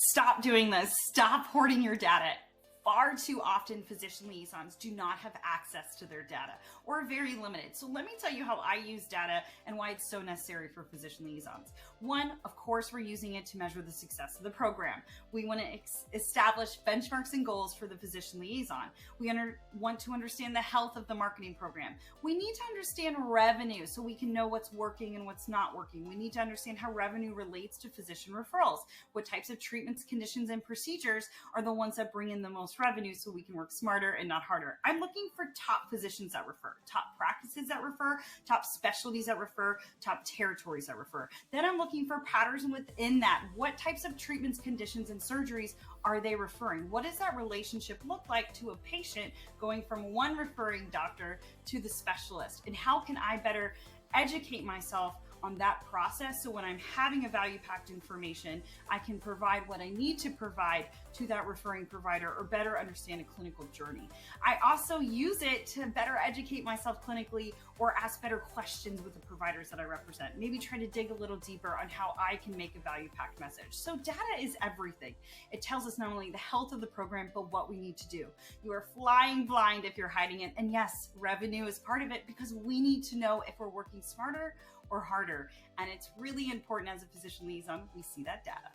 Stop doing this. Stop hoarding your data. Far too often, physician liaisons do not have access to their data or very limited. So let me tell you how I use data and why it's so necessary for physician liaisons. One, of course, we're using it to measure the success of the program. We want to establish benchmarks and goals for the physician liaison. We want to understand the health of the marketing program. We need to understand revenue so we can know what's working and what's not working. We need to understand how revenue relates to physician referrals. What types of treatments, conditions, and procedures are the ones that bring in the most revenue so we can work smarter and not harder. I'm looking for top physicians that refer, top practices that refer, top specialties that refer, top territories that refer. Then I'm looking for patterns within that. What types of treatments, conditions, and surgeries are they referring? What does that relationship look like to a patient going from one referring doctor to the specialist? And how can I better educate myself on that process so when I'm having a value-packed information, I can provide what I need to provide to that referring provider or better understand a clinical journey. I also use it to better educate myself clinically or ask better questions with the providers that I represent. Maybe try to dig a little deeper on how I can make a value-packed message. So data is everything. It tells us not only the health of the program, but what we need to do. You are flying blind if you're hiding it. And yes, revenue is part of it because we need to know if we're working smarter or harder. And it's really important as a physician liaison, we see that data.